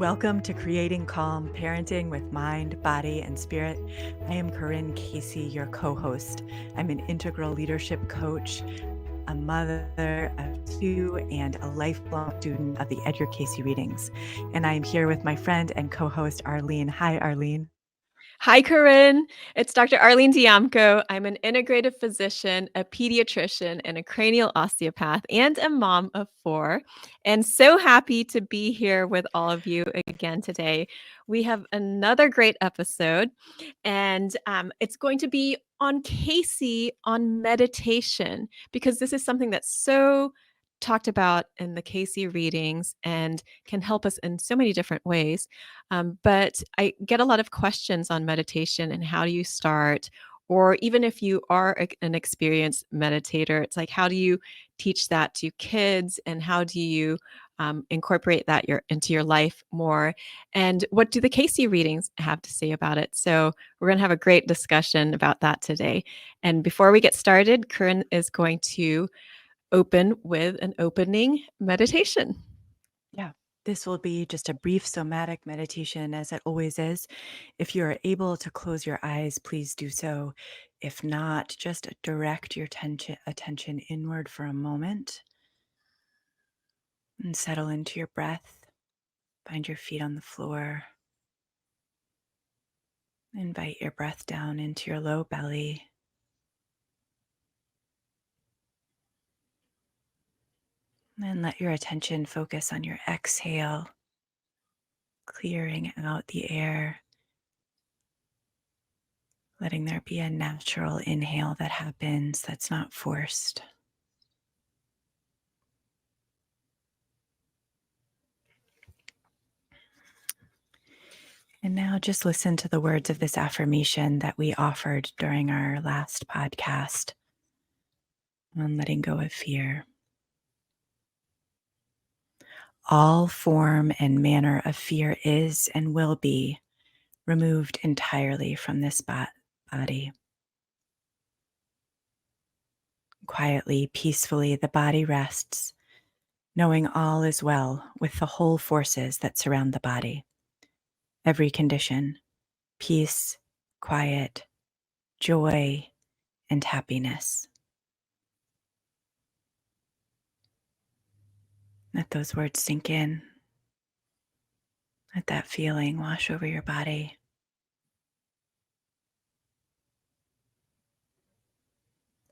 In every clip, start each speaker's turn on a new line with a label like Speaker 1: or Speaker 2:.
Speaker 1: Welcome to Creating Calm Parenting with Mind, Body, and Spirit. I am Corinne Cayce, your co host. I'm an integral leadership coach, a mother of two, and a lifelong student of the Edgar Cayce readings. And I am here with my friend and co host, Arlene. Hi, Arlene.
Speaker 2: Hi, Corinne. It's Dr. Arlene Dijamco. I'm an integrative physician, a pediatrician, and a cranial osteopath, and a mom of 4. And so happy to be here with all of you again today. We have another great episode, and it's going to be on Cayce on meditation, because this is something that's so talked about in the Cayce readings and can help us in so many different ways. But I get a lot of questions on meditation and how do you start? Or even if you are an experienced meditator, it's like, how do you teach that to kids and how do you incorporate that into your life more? And what do the Cayce readings have to say about it? So we're going to have a great discussion about that today. And before we get started, Corinne is going to open with an opening meditation.
Speaker 1: Yeah, this will be just a brief somatic meditation, as it always is. If you are able to close your eyes, please do so. If not, just direct your attention inward for a moment and settle into your breath. Find your feet on the floor. Invite your breath down into your low belly. And let your attention focus on your exhale, clearing out the air, letting there be a natural inhale that happens that's not forced. And now just listen to the words of this affirmation that we offered during our last podcast on letting go of fear. All form and manner of fear is and will be removed entirely from this body. Quietly, peacefully, the body rests, knowing all is well with the whole forces that surround the body. Every condition, peace, quiet, joy, and happiness. Let those words sink in. Let that feeling wash over your body.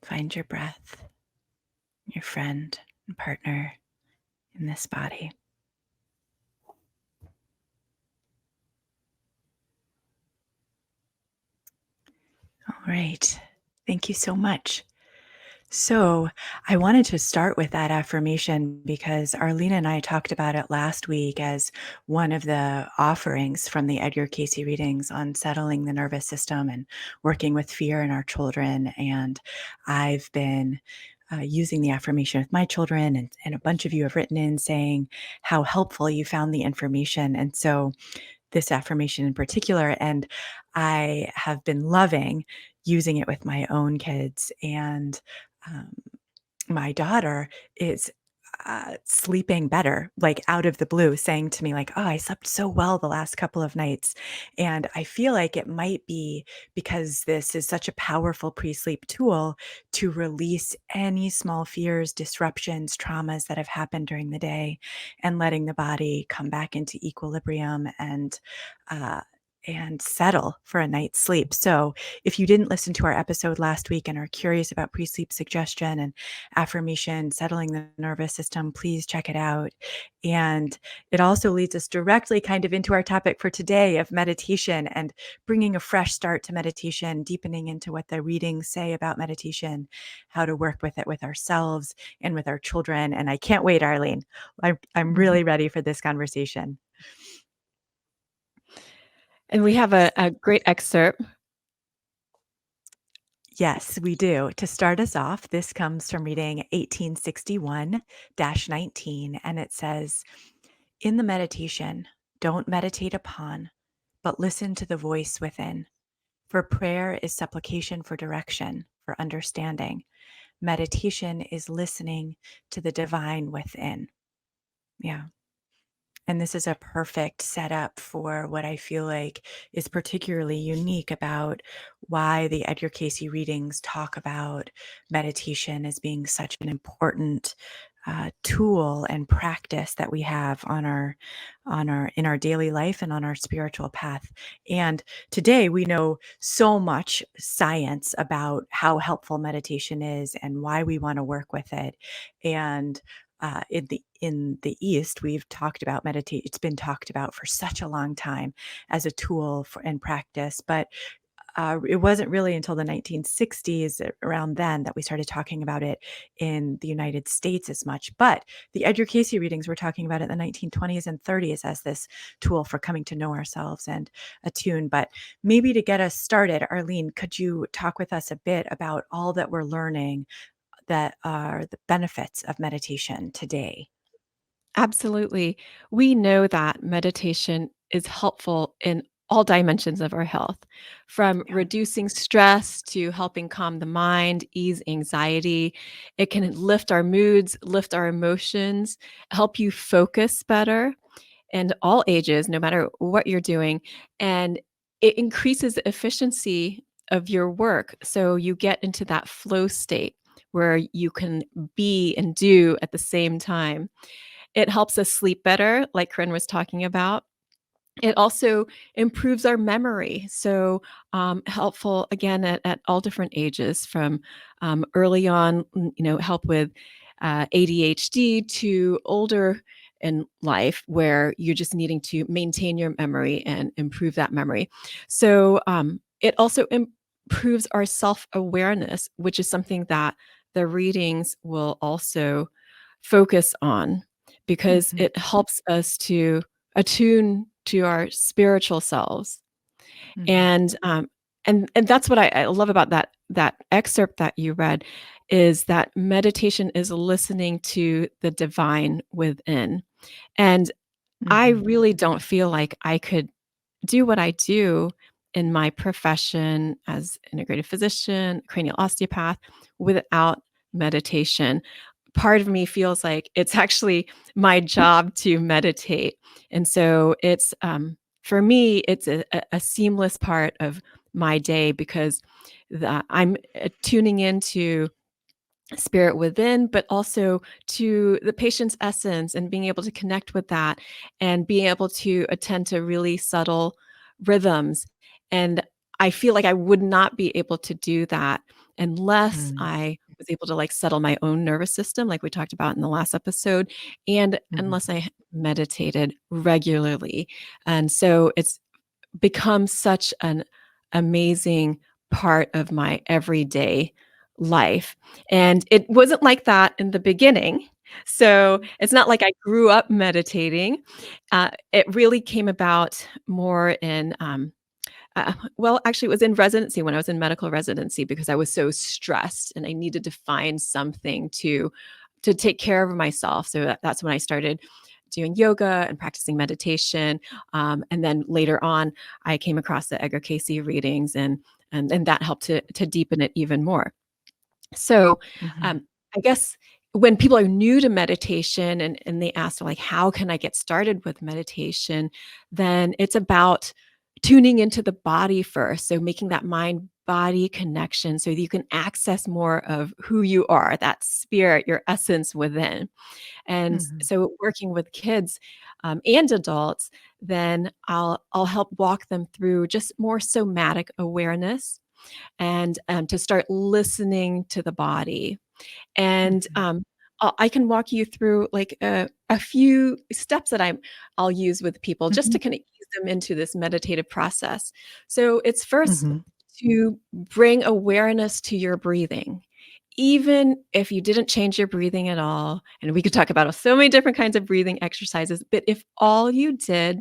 Speaker 1: Find your breath, your friend and partner in this body. All right. Thank you so much. So I wanted to start with that affirmation because Arlene and I talked about it last week as one of the offerings from the Edgar Cayce readings on settling the nervous system and working with fear in our children. And I've been using the affirmation with my children, and a bunch of you have written in saying how helpful you found the information. And so this affirmation in particular, and I have been loving using it with my own kids. And um, my daughter is sleeping better, like out of the blue, saying to me, like, oh, I slept so well the last couple of nights. And I feel like it might be because this is such a powerful pre-sleep tool to release any small fears, disruptions, traumas that have happened during the day, and letting the body come back into equilibrium uh, and settle for a night's sleep. So if you didn't listen to our episode last week and are curious about pre-sleep suggestion and affirmation, settling the nervous system, please check it out. And it also leads us directly kind of into our topic for today of meditation and bringing a fresh start to meditation, deepening into what the readings say about meditation, how to work with it with ourselves and with our children. And I can't wait, Arlene. I'm really ready for this conversation.
Speaker 2: And we have a great excerpt.
Speaker 1: Yes, we do. To start us off, this comes from reading 1861-19, and it says, in the meditation, don't meditate upon, but listen to the voice within. For prayer is supplication for direction, for understanding. Meditation is listening to the divine within. Yeah. And this is a perfect setup for what I feel like is particularly unique about why the Edgar Cayce readings talk about meditation as being such an important tool and practice that we have on our in our daily life and on our spiritual path. And today we know so much science about how helpful meditation is and why we want to work with it. And in the East, we've talked about meditate. It's been talked about for such a long time as a tool for and practice, but it wasn't really until the 1960s, around then, that we started talking about it in the United States as much. But the Edgar Cayce readings were talking about it in the 1920s and 30s as this tool for coming to know ourselves and attune. But maybe to get us started, Arlene, could you talk with us a bit about all that we're learning that are the benefits of meditation today?
Speaker 2: Absolutely. We know that meditation is helpful in all dimensions of our health, from
Speaker 1: Yeah.
Speaker 2: reducing stress to helping calm the mind, ease anxiety. It can lift our moods, lift our emotions, help you focus better, and all ages, no matter what you're doing. And it increases the efficiency of your work. So you get into that flow state where you can be and do at the same time. It helps us sleep better, like Corinne was talking about. It also improves our memory. So, helpful again at all different ages, from early on, help with ADHD to older in life where you're just needing to maintain your memory and improve that memory. So, it also improves our self awareness, which is something that the readings will also focus on because
Speaker 1: Mhm,
Speaker 2: it helps us to attune to our spiritual selves.
Speaker 1: mhm,
Speaker 2: And that's what I love about that excerpt that you read, is that meditation is listening to the divine within. And I
Speaker 1: mhm,
Speaker 2: really don't feel like I could do what I do in my profession as integrative physician, cranial osteopath, without meditation. Part of me feels like it's actually my job to meditate. And so it's for me, it's a seamless part of my day because I'm tuning into spirit within, but also to the patient's essence and being able to connect with that and being able to attend to really subtle rhythms. And I feel like I would not be able to do that unless
Speaker 1: mm,
Speaker 2: I was able to like settle my own nervous system, like we talked about in the last episode, and
Speaker 1: mhm,
Speaker 2: unless I meditated regularly. And so it's become such an amazing part of my everyday life. And it wasn't like that in the beginning. So it's not like I grew up meditating. It really came about more in, well, actually, it was in residency when I was in medical residency because I was so stressed and I needed to find something to take care of myself. So that's when I started doing yoga and practicing meditation. And then later on, I came across the Edgar Cayce readings, and that helped to deepen it even more. So,
Speaker 1: mhm,
Speaker 2: um, I guess when people are new to meditation and they ask, like, how can I get started with meditation? Then it's about tuning into the body first. So making that mind body connection so that you can access more of who you are, that spirit, your essence within. And
Speaker 1: mhm,
Speaker 2: so working with kids and adults, then I'll help walk them through just more somatic awareness and to start listening to the body. And
Speaker 1: mhm,
Speaker 2: I can walk you through like a few steps that I'll use with people just to
Speaker 1: mhm,
Speaker 2: kind of ease them into this meditative process. So it's first
Speaker 1: mhm,
Speaker 2: to bring awareness to your breathing. Even if you didn't change your breathing at all, and we could talk about so many different kinds of breathing exercises, but if all you did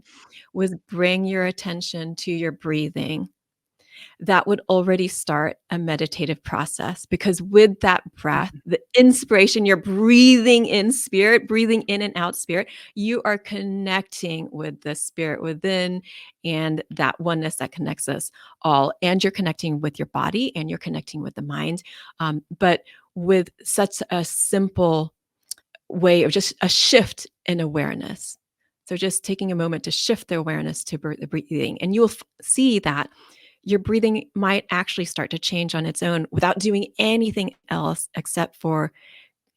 Speaker 2: was bring your attention to your breathing, that would already start a meditative process because with that breath,
Speaker 1: mhm,
Speaker 2: the inspiration, you're breathing in spirit, breathing in and out spirit, you are connecting with the spirit within and that oneness that connects us all. And you're connecting with your body and you're connecting with the mind. But with such a simple way of just a shift in awareness. So just taking a moment to shift the awareness to the breathing, and you'll see that your breathing might actually start to change on its own without doing anything else except for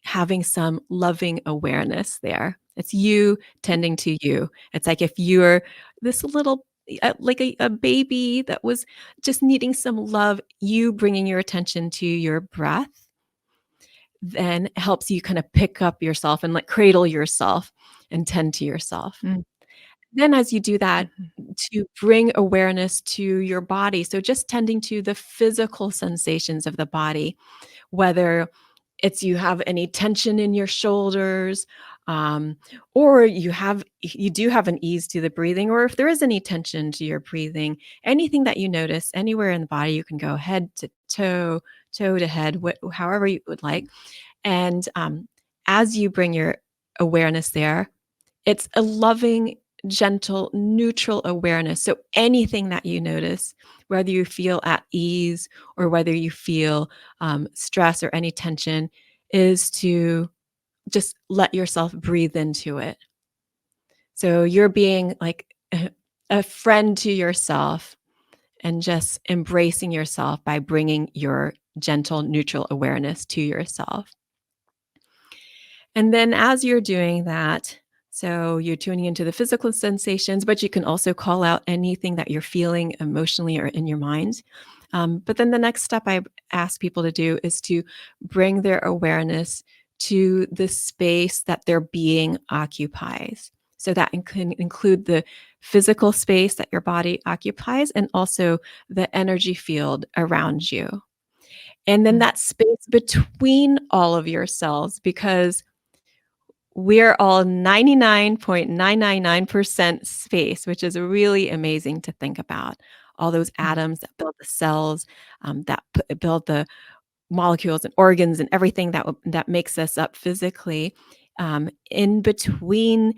Speaker 2: having some loving awareness there. It's you tending to you. It's like if you're this little like a baby that was just needing some love, you bringing your attention to your breath then helps you kind of pick up yourself and like cradle yourself and tend to yourself.
Speaker 1: Mm,
Speaker 2: Then as you do that,
Speaker 1: mhm,
Speaker 2: to bring awareness to your body. So just tending to the physical sensations of the body, whether it's you have any tension in your shoulders, or you do have an ease to the breathing, or if there is any tension to your breathing, anything that you notice anywhere in the body, you can go head to toe, toe to head, however you would like. And as you bring your awareness there, it's a loving, gentle, neutral awareness. So anything that you notice, whether you feel at ease or whether you feel stress or any tension, is to just let yourself breathe into it. So you're being like a friend to yourself and just embracing yourself by bringing your gentle, neutral awareness to yourself. And then as you're doing that, so you're tuning into the physical sensations, but you can also call out anything that you're feeling emotionally or in your mind. But then the next step I ask people to do is to bring their awareness to the space that their being occupies. So that can include the physical space that your body occupies and also the energy field around you. And then
Speaker 1: mm,
Speaker 2: that space between all of your cells, because we're all 99.999% space, which is really amazing to think about. All those
Speaker 1: mm,
Speaker 2: atoms that build the cells, build the molecules and organs and everything that makes us up physically. In between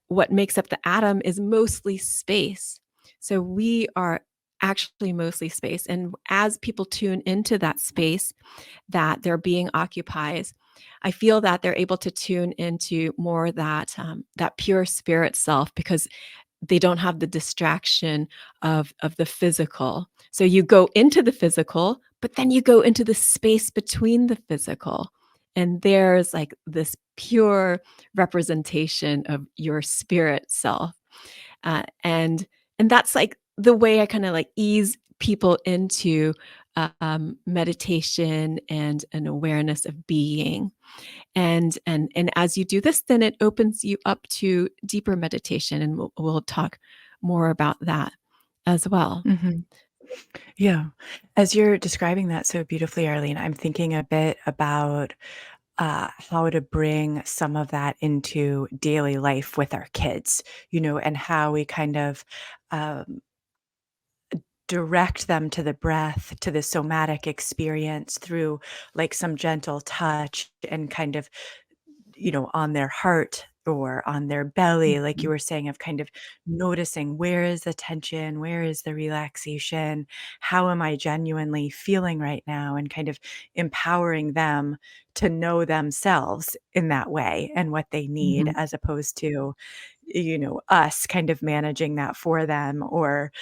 Speaker 2: what makes up the atom is mostly space. So we are actually mostly space. And as people tune into that space, that their being occupies, I feel that they're able to tune into more that pure spirit self because they don't have the distraction of the physical. So you go into the physical, but then you go into the space between the physical. And there's like this pure representation of your spirit self. And that's like the way I kind of like ease people into meditation and an awareness of being. And as you do this, then it opens you up to deeper meditation, and we'll talk more about that as well.
Speaker 1: mhm. Yeah. As you're describing that so beautifully, Arlene, I'm thinking a bit about how to bring some of that into daily life with our kids, and how we kind of um, direct them to the breath, to the somatic experience through like some gentle touch and kind of on their heart or on their belly, like you
Speaker 2: Mhm,
Speaker 1: were saying, of kind of noticing where is the tension, where is the relaxation, how am I genuinely feeling right now, and kind of empowering them to know themselves in that way and what they need,
Speaker 2: mhm,
Speaker 1: as opposed to, us kind of managing that for them or,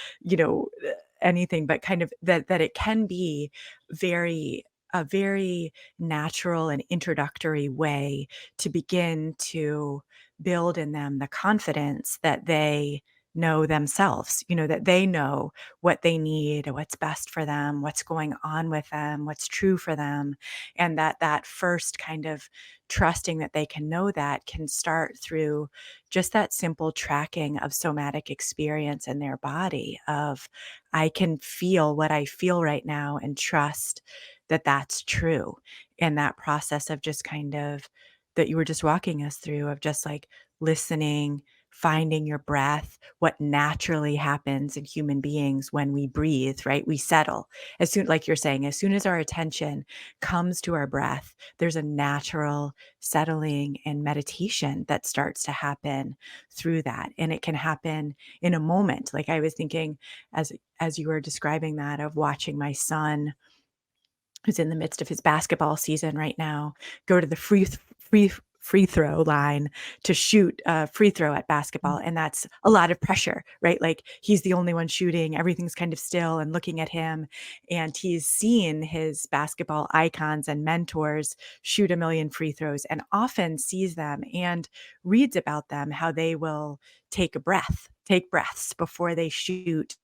Speaker 1: anything, but kind of that it can be very a very natural and introductory way to begin to build in them the confidence that they know themselves, that they know what they need, what's best for them, what's going on with them, what's true for them. And that first kind of trusting that they can know that can start through just that simple tracking of somatic experience in their body of I can feel what I feel right now and trust that that's true. And that process of just kind of that you were just walking us through of just like listening, finding your breath, what naturally happens in human beings when we breathe, right? We settle. As soon, like you're saying, as soon as our attention comes to our breath, there's a natural settling and meditation that starts to happen through that. And it can happen in a moment. Like I was thinking as you were describing that of watching my son who's in the midst of his basketball season right now, go to the free free throw line to shoot a free throw at basketball. And that's a lot of pressure, right? Like he's the only one shooting, everything's kind of still and looking at him. And he's seen his basketball icons and mentors shoot a million free throws and often sees them and reads about them, how they will take breaths before they shoot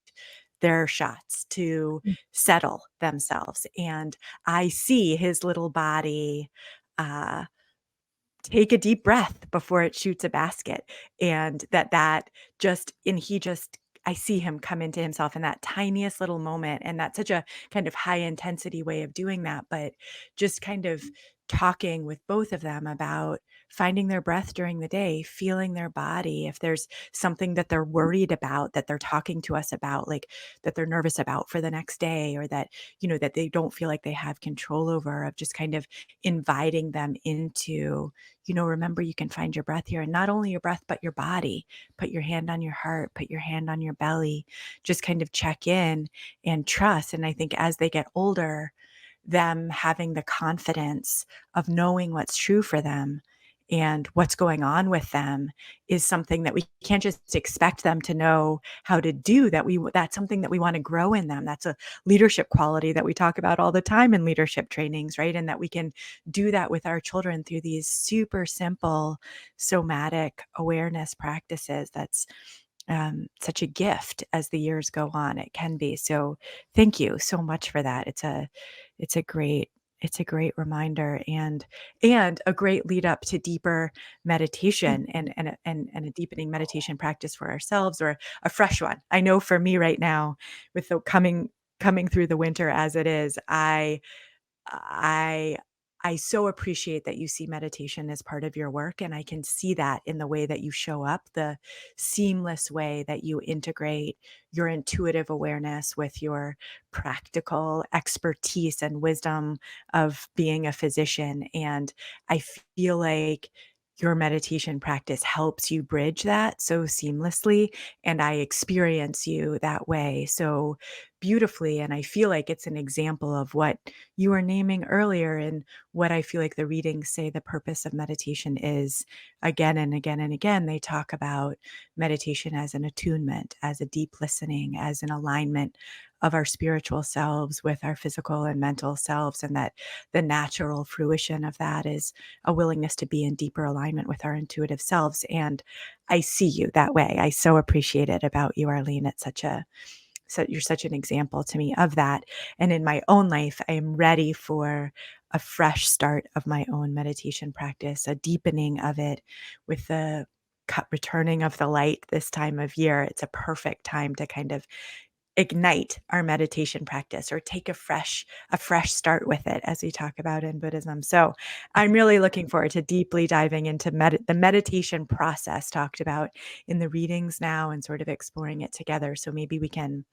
Speaker 1: their shots to settle themselves. And I see his little body uh, take a deep breath before it shoots a basket. And that just, and he just, I see him come into himself in that tiniest little moment. And that's such a kind of high intensity way of doing that. But just kind of talking with both of them about finding their breath during the day, feeling their body. If there's something that they're worried about, that they're talking to us about, like that they're nervous about for the next day, or that, that they don't feel like they have control over, of just kind of inviting them into, remember you can find your breath here, and not only your breath, but your body. Put your hand on your heart, put your hand on your belly, just kind of check in and trust. And I think as they get older, them having the confidence of knowing what's true for them and what's going on with them is something that we can't just expect them to know how to do. That's something that we want to grow in them. That's a leadership quality that we talk about all the time in leadership trainings, right? And that we can do that with our children through these super simple somatic awareness practices. That's such a gift as the years go on. It can be. So thank you so much for that. It's a great reminder, and a great lead up to deeper meditation and a deepening meditation practice for ourselves, or a fresh one. I know for me right now, with the coming through the winter as it is, I I so appreciate that you see meditation as part of your work, and I can see that in the way that you show up, the seamless way that you integrate your intuitive awareness with your practical expertise and wisdom of being a physician. And I feel like your meditation practice helps you bridge that so seamlessly, and I experience you that way so beautifully. And I feel like it's an example of what you were naming earlier, and what I feel like the readings say the purpose of meditation is. Again and again and again, they talk about meditation as an attunement, as a deep listening, as an alignment of our spiritual selves with our physical and mental selves, and that the natural fruition of that is a willingness to be in deeper alignment with our intuitive selves. And I see you that way. I so appreciate it about you, Arlene. So you're such an example to me of that. And in my own life, I am ready for a fresh start of my own meditation practice, a deepening of it with the returning of the light this time of year. It's a perfect time to kind of ignite our meditation practice, or take a fresh start with it, as we talk about in Buddhism. So I'm really looking forward to deeply diving into the meditation process talked about in the readings now, and sort of exploring it together. So maybe we can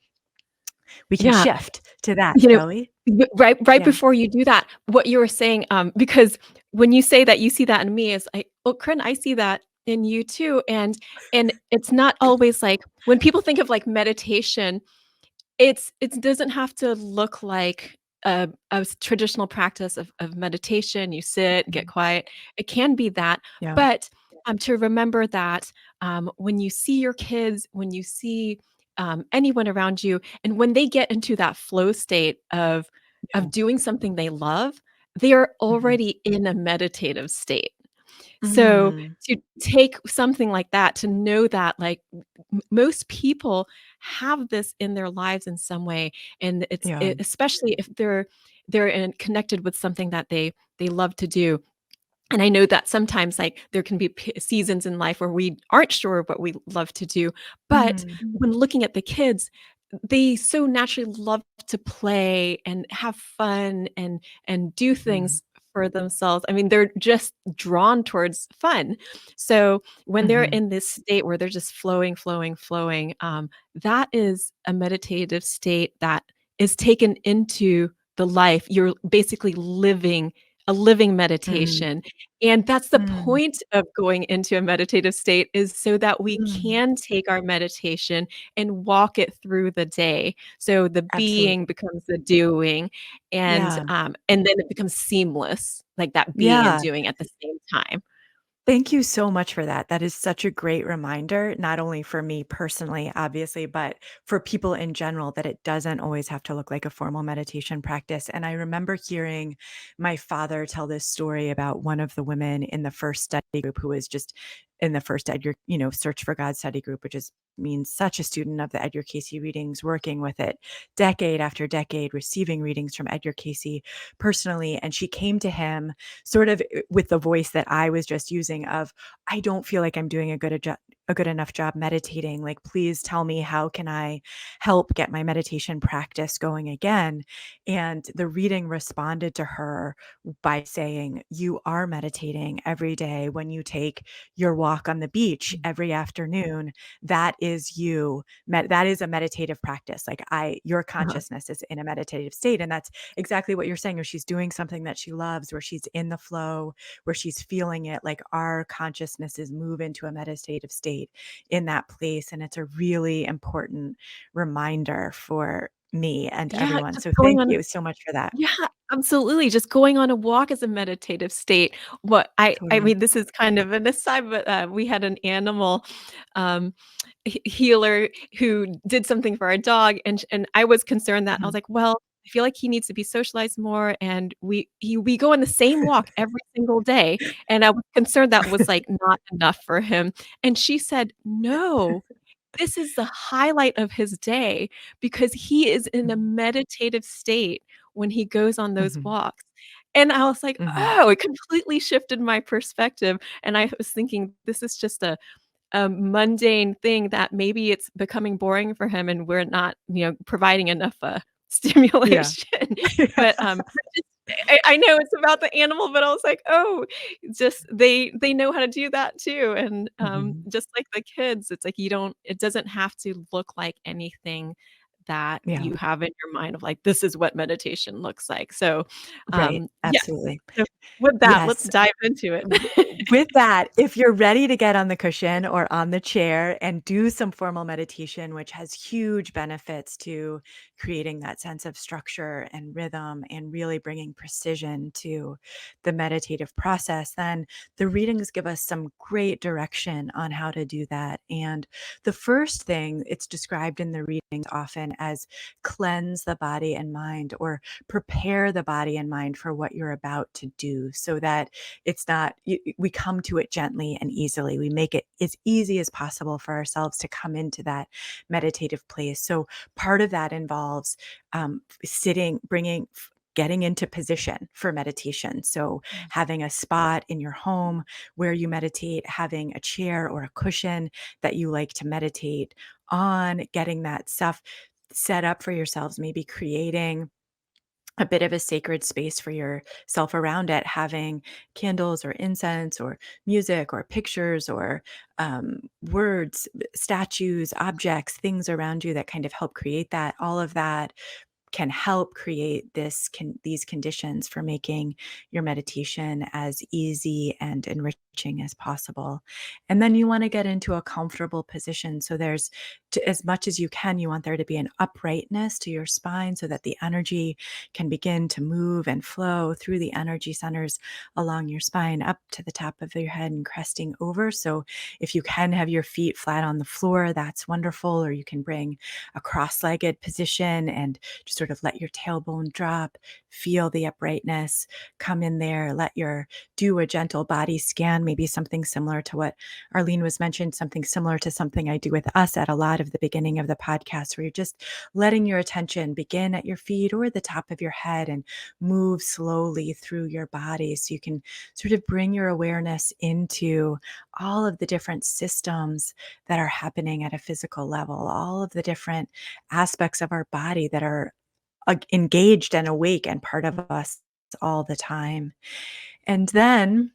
Speaker 2: Yeah.
Speaker 1: shift to that,
Speaker 2: You know,
Speaker 1: shall we?
Speaker 2: right
Speaker 1: Yeah.
Speaker 2: before you do that, what you were saying, because when you say that you see that in me, is like, "Well, Corinne, I see that in you too," and it's not always like when people think of, like, meditation, it doesn't have to look like a traditional practice of meditation. You sit, get
Speaker 1: Mhm.
Speaker 2: quiet. It can be that,
Speaker 1: Yeah.
Speaker 2: but, to remember that, when you see your kids, when you see, anyone around you, and when they get into that flow state
Speaker 1: Yeah.
Speaker 2: of doing something they love, they are
Speaker 1: Mhm.
Speaker 2: already in a meditative state. So,
Speaker 1: Mm.
Speaker 2: to take something like that, to know that, like, most people have this in their lives in some way, and
Speaker 1: Yeah.
Speaker 2: especially if they're connected with something that they love to do. And I know that sometimes, like, there can be seasons in life where we aren't sure what we love to do, but
Speaker 1: Mhm.
Speaker 2: when looking at the kids, they so naturally love to play and have fun and do
Speaker 1: Mhm.
Speaker 2: things for themselves. I mean, they're just drawn towards fun. So when they're
Speaker 1: Mhm.
Speaker 2: in this state where they're just flowing, flowing, flowing, that is a meditative state that is taken into the life. You're basically living a living
Speaker 1: Mhm.
Speaker 2: meditation. And that's the
Speaker 1: Mm.
Speaker 2: point of going into a meditative state, is so that we
Speaker 1: Mm.
Speaker 2: can take our meditation and walk it through the day. So the being
Speaker 1: Absolutely.
Speaker 2: becomes the doing,
Speaker 1: Yeah.
Speaker 2: and then it becomes seamless, like that being and
Speaker 1: Yeah.
Speaker 2: doing at the same time.
Speaker 1: Thank you so much for that. That is such a great reminder, not only for me personally, obviously, but for people in general, that it doesn't always have to look like a formal meditation practice. And I remember hearing my father tell this story about one of the women in the first study group who was just in the first Edgar, Search for God study group, which is means such a student of the Edgar Cayce readings, working with it decade after decade, receiving readings from Edgar Cayce personally. And she came to him sort of with the voice that I was just using of, I don't feel like I'm doing a good enough job meditating. Like, please tell me, how can I help get my meditation practice going again? And the reading responded to her by saying, you are meditating every day when you take your walk on the beach every afternoon. That is you. That is a meditative practice. Like, your
Speaker 2: Uh-huh.
Speaker 1: consciousness is in a meditative state. And that's exactly what you're saying, or she's doing something that she loves, where she's in the flow, where she's feeling it. Like, our consciousnesses move into a meditative state in that place. And it's a really important reminder for me and
Speaker 2: Yeah,
Speaker 1: everyone.
Speaker 2: just
Speaker 1: So
Speaker 2: going
Speaker 1: thank
Speaker 2: on
Speaker 1: you so much for that.
Speaker 2: Yeah, absolutely, just going on a walk is a meditative state. What I
Speaker 1: Totally.
Speaker 2: mean, this is kind of an aside, but, we had an animal, um, healer who did something for our dog, and I was concerned that I was
Speaker 1: Mhm.
Speaker 2: like, "Well, I feel like he needs to be socialized more," and we go on the same walk every single day, and I was concerned that was, like, not enough for him, and she said, "No, this is the highlight of his day because he is in a
Speaker 1: Mhm.
Speaker 2: meditative state when he goes on those
Speaker 1: Mhm.
Speaker 2: walks." And I was like,
Speaker 1: Mhm.
Speaker 2: "Oh," it completely shifted my perspective, and I was thinking, "This is just a mundane thing that maybe it's becoming boring for him and we're not, providing enough,
Speaker 1: Yeah.
Speaker 2: stimulation." But, I know it's about the animal, but I was like, "Oh, just they know how to do that too," and,
Speaker 1: Mhm.
Speaker 2: just like the kids, it's like you don't it doesn't have to look like anything that
Speaker 1: Yeah.
Speaker 2: you have in your mind of, like, "This is what meditation looks like." So,
Speaker 1: Right.
Speaker 2: yes.
Speaker 1: Absolutely.
Speaker 2: So, with that, let's
Speaker 1: Yes.
Speaker 2: dive into it.
Speaker 1: With that, if you're ready to get on the cushion or on the chair and do some formal meditation, which has huge benefits to creating that sense of structure and rhythm and really bringing precision to the meditative process, then the readings give us some great direction on how to do that. And the first thing, it's described in the readings often as cleanse the body and mind, or prepare the body and mind for what you're about to do, so that it's not, we come to it gently and easily. We make it as easy as possible for ourselves to come into that meditative place. So part of that involves sitting, getting into position for meditation. So having a spot in your home where you meditate, having a chair or a cushion that you like to meditate on, getting that stuff set up for yourselves, maybe creating a bit of a sacred space for yourself around it, having candles or incense or music or pictures or words, statues, objects, things around you that kind of help create that. All of that can help create these conditions for making your meditation as easy and enriching as possible. And then you want to get into a comfortable position. So as much as you can, you want there to be an uprightness to your spine so that the energy can begin to move and flow through the energy centers along your spine up to the top of your head and cresting over. So if you can have your feet flat on the floor, that's wonderful. Or you can bring a cross-legged position and just sort of let your tailbone drop, feel the uprightness, come in there, do a gentle body scan, maybe something similar to what Arlene was mentioned, something similar to something I do with us at a lot of the beginning of the podcast, where you're just letting your attention begin at your feet or the top of your head and move slowly through your body. So you can sort of bring your awareness into all of the different systems that are happening at a physical level, all of the different aspects of our body that are engaged and awake and part of us all the time. And then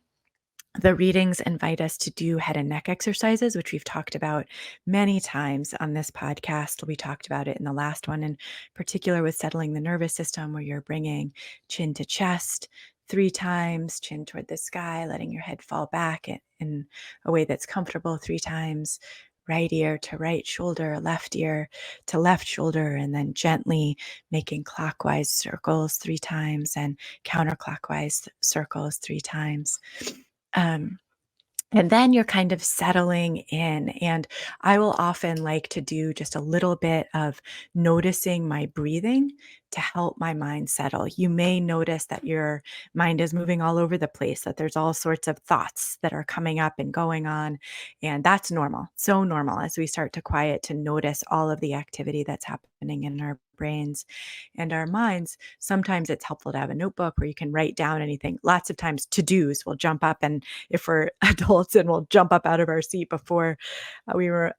Speaker 1: the readings invite us to do head and neck exercises, which we've talked about many times on this podcast. We talked about it in the last one, in particular with settling the nervous system, where you're bringing chin to chest 3 times, chin toward the sky, letting your head fall back in a way that's comfortable 3 times, right ear to right shoulder, left ear to left shoulder, and then gently making clockwise circles 3 times and counterclockwise circles 3 times. Um, And then you're kind of settling in. And I will often like to do just a little bit of noticing my breathing to help my mind settle. You may notice that your mind is moving all over the place, that there's all sorts of thoughts that are coming up and going on. And that's normal, so normal as we start to quiet to notice all of the activity that's happening in our brains and our minds. Sometimes it's helpful to have a notebook where you can write down anything. Lots of times to dos will jump up, and if we're adults, and we'll jump up out of our seat before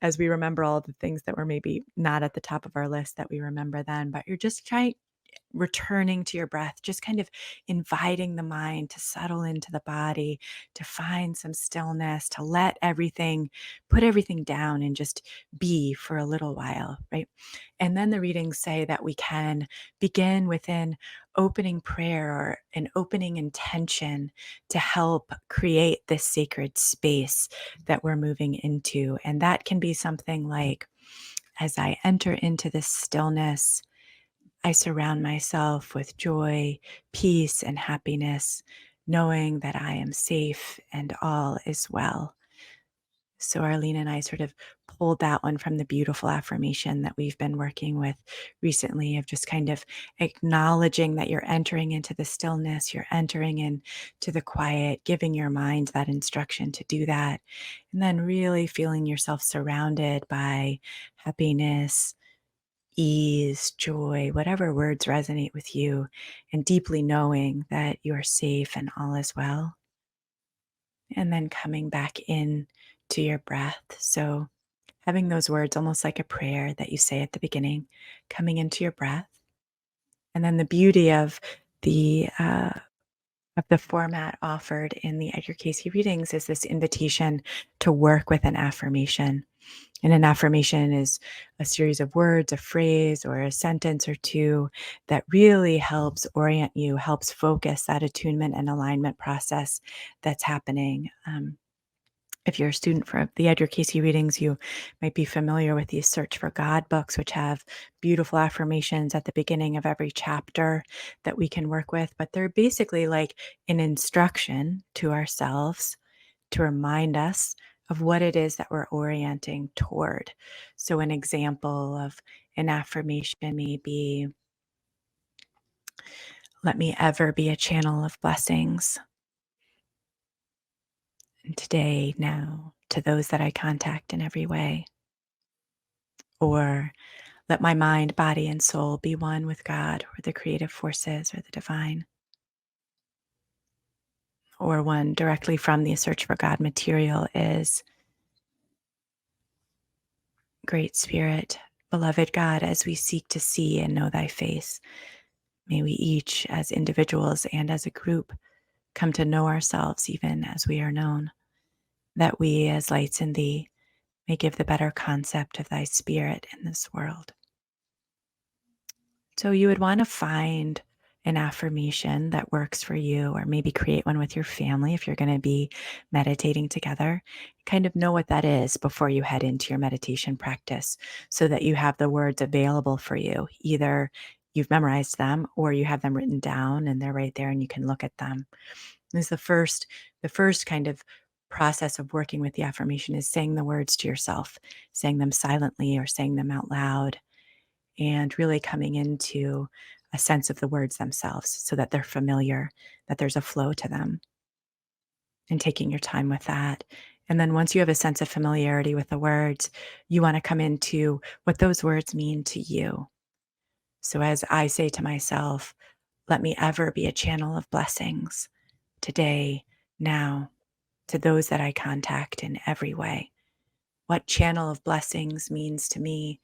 Speaker 1: as we remember all the things that were maybe not at the top of our list that we remember then. But you're just trying returning to your breath, just kind of inviting the mind to settle into the body, to find some stillness, to let everything, put everything down and just be for a little while, right? And then the readings say that we can begin with an opening prayer or an opening intention to help create this sacred space that we're moving into. And that can be something like, as I enter into this stillness, I surround myself with joy, peace, and happiness, knowing that I am safe and all is well. So, Arlene and I sort of pulled that one from the beautiful affirmation that we've been working with recently of just kind of acknowledging that you're entering into the stillness, you're entering into the quiet, giving your mind that instruction to do that. And then really feeling yourself surrounded by happiness, ease, joy, whatever words resonate with you, and deeply knowing that you are safe and all is well. And then coming back in to your breath. So having those words almost like a prayer that you say at the beginning, coming into your breath. And then the beauty of the format offered in the Edgar Cayce readings is this invitation to work with an affirmation. And an affirmation is a series of words, a phrase, or a sentence or two that really helps orient you, helps focus that attunement and alignment process that's happening. If you're a student for the Edgar Cayce readings, you might be familiar with these Search for God books, which have beautiful affirmations at the beginning of every chapter that we can work with. But they're basically like an instruction to ourselves to remind us of what it is that we're orienting toward. So, an example of an affirmation may be, let me ever be a channel of blessings. And today, now, to those that I contact in every way. Or let my mind, body, and soul be one with God or the creative forces or the divine. Or one directly from the Search for God material is, Great Spirit, beloved God, as we seek to see and know thy face, may we each, as individuals and as a group, come to know ourselves even as we are known, that we, as lights in thee, may give the better concept of thy spirit in this world. So you would want to find an affirmation that works for you, or maybe create one with your family if you're going to be meditating together. Kind of know what that is before you head into your meditation practice so that you have the words available for you. Either you've memorized them or you have them written down and they're right there and you can look at them. This is the first kind of process of working with the affirmation is saying the words to yourself, saying them silently or saying them out loud, and really coming into a sense of the words themselves so that they're familiar, that there's a flow to them, and taking your time with that. And then once you have a sense of familiarity with the words, you want to come into what those words mean to you. So as I say to myself, let me ever be a channel of blessings today, now, to those that I contact in every way. What channel of blessings means to me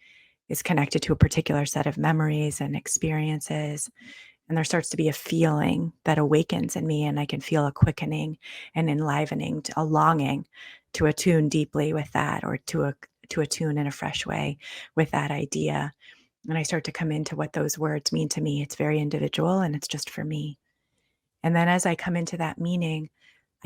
Speaker 1: is connected to a particular set of memories and experiences. And there starts to be a feeling that awakens in me, and I can feel a quickening and enlivening, a longing to attune deeply with that, or to attune in a fresh way with that idea. And I start to come into what those words mean to me. It's very individual and it's just for me. And then as I come into that meaning,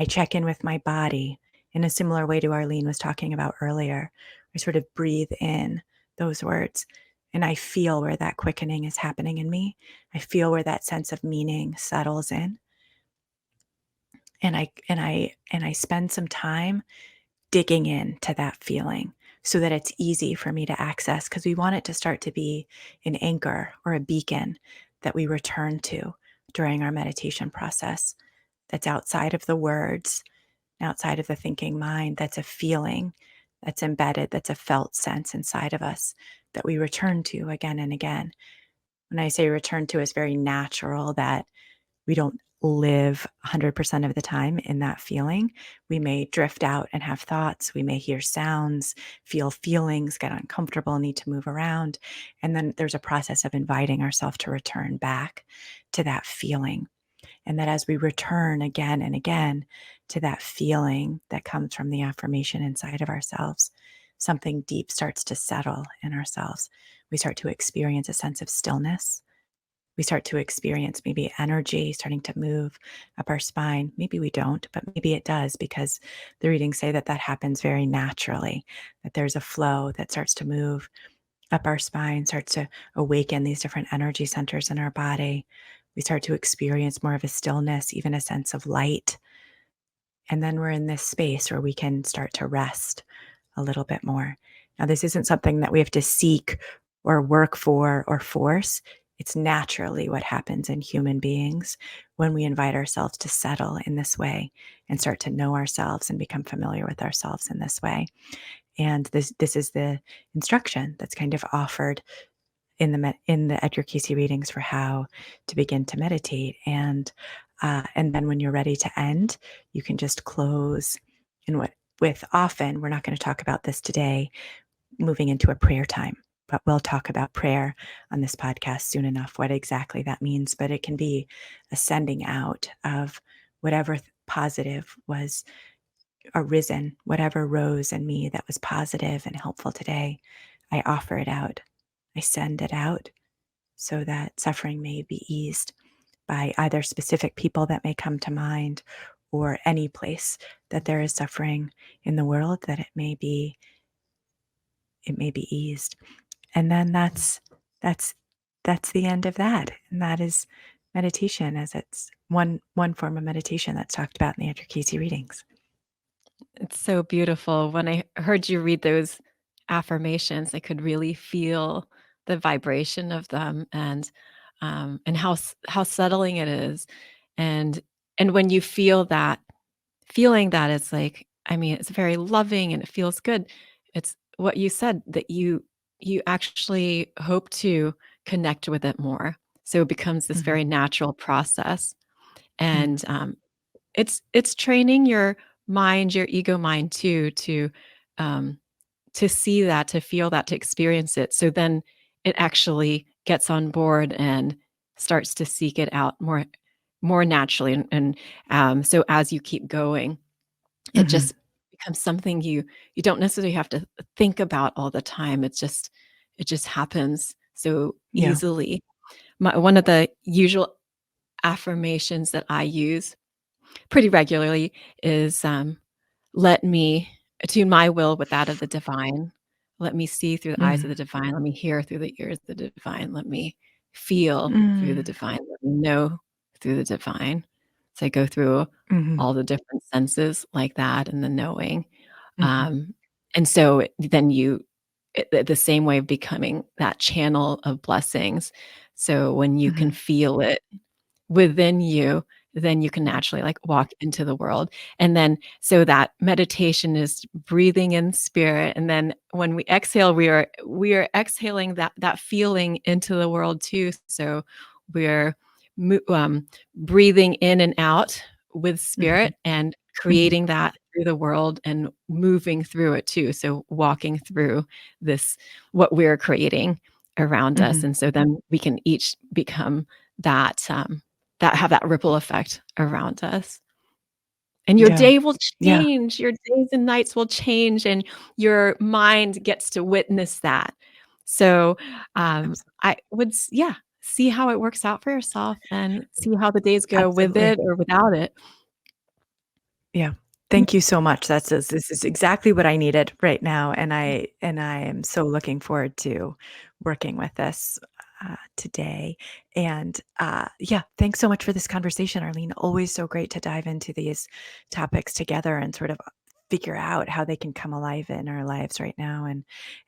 Speaker 1: I check in with my body in a similar way to Arlene was talking about earlier. I sort of breathe in those words and I feel where that quickening is happening in me. I feel where that sense of meaning settles in. and I spend some time digging into that feeling so that it's easy for me to access, because we want it to start to be an anchor or a beacon that we return to during our meditation process, that's outside of the words, outside of the thinking mind, that's a feeling that's embedded, that's a felt sense inside of us that we return to again and again. When I say return to, it's very natural that we don't live 100% of the time in that feeling. We may drift out and have thoughts. We may hear sounds, feel feelings, get uncomfortable, need to move around. And then there's a process of inviting ourselves to return back to that feeling. And that as we return again and again to that feeling that comes from the affirmation inside of ourselves, something deep starts to settle in ourselves. We start to experience a sense of stillness. We start to experience maybe energy starting to move up our spine. Maybe we don't, but maybe it does, because the readings say that that happens very naturally, that there's a flow that starts to move up our spine, starts to awaken these different energy centers in our body. We start to experience more of a stillness, even a sense of light. And then we're in this space where we can start to rest a little bit more. Now, this isn't something that we have to seek or work for or force. It's naturally what happens in human beings when we invite ourselves to settle in this way and start to know ourselves and become familiar with ourselves in this way. And this is the instruction that's kind of offered in the Edgar Cayce readings for how to begin to meditate. And then when you're ready to end, you can just close. And what with often, we're not going to talk about this today, moving into a prayer time, but we'll talk about prayer on this podcast soon enough, what exactly that means. But it can be a sending out of whatever positive was arisen, whatever rose in me that was positive and helpful today. I offer it out. I send it out so that suffering may be eased by either specific people that may come to mind, or any place that there is suffering in the world, that it may be eased. And then that's that's the end of that. And that is meditation, as it's one form of meditation that's talked about in the Edgar Cayce readings.
Speaker 2: It's so beautiful. When I heard you read those affirmations, I could really feel the vibration of them, and how settling it is. And and when you feel that feeling that, it's like, I mean, it's very loving and it feels good. It's what you said, that you actually hope to connect with it more. So it becomes this
Speaker 1: Mhm.
Speaker 2: very natural process.
Speaker 1: Mm.
Speaker 2: And it's training your mind, your ego mind too, um, to see that, to feel that, to experience it. So then it actually gets on board and starts to seek it out more naturally. And so as you keep going, it
Speaker 1: Mhm.
Speaker 2: just becomes something you don't necessarily have to think about all the time. It just happens so
Speaker 1: Yeah.
Speaker 2: easily. One of the usual affirmations that I use pretty regularly is, "Let me attune my will with that of the divine. Let me see through the eyes of
Speaker 1: Mm.
Speaker 2: the divine. Let me hear through the ears of the divine. Let me feel through the
Speaker 1: Mm.
Speaker 2: divine. Let me know through the divine." So I go through
Speaker 1: Mhm.
Speaker 2: all the different senses like that and the knowing.
Speaker 1: Mhm.
Speaker 2: Um, and so then the same way of becoming that channel of blessings. So when you can
Speaker 1: Mhm.
Speaker 2: feel it within you, then you can naturally, like, walk into the world. And then so that meditation is breathing in spirit, and then when we exhale, we are exhaling that feeling into the world too. So we're mo breathing in and out with
Speaker 1: Mhm.
Speaker 2: spirit and
Speaker 1: Mhm.
Speaker 2: creating that through the world and moving through it too. So walking through this what we're creating around us,
Speaker 1: Mhm.
Speaker 2: and so then we can each become that, that have that ripple effect around us. And your
Speaker 1: Yeah.
Speaker 2: day will
Speaker 1: Yeah.
Speaker 2: change, your days and nights will change, and your mind gets to witness that. So,
Speaker 1: Absolutely.
Speaker 2: I would s yeah, see how it works out for yourself and see how the days go with
Speaker 1: Absolutely.
Speaker 2: it or without it.
Speaker 1: Yeah. Thank you so much. This is exactly what I needed right now, and I am so looking forward to working with this today. And yeah, thanks so much for this conversation, Arlene. Always so great to dive into these topics together and sort of figure out how they can come alive in our lives right now.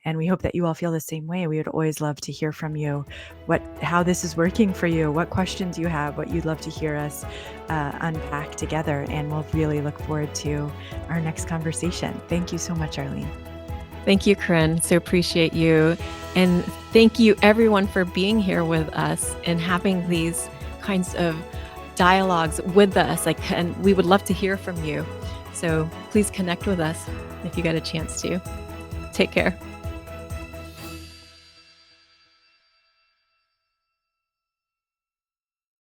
Speaker 1: And we hope that you all feel the same way. We would always love to hear from you how this is working for you, what questions you have, what you'd love to hear us unpack together. And we'll really look forward to our next conversation. Thank you so much, Arlene.
Speaker 2: Thank you, Corinne. So appreciate you. And thank you, everyone, for being here with us and having these kinds of dialogues with us. And we would love to hear from you. So please connect with us if you get a chance to. Take care.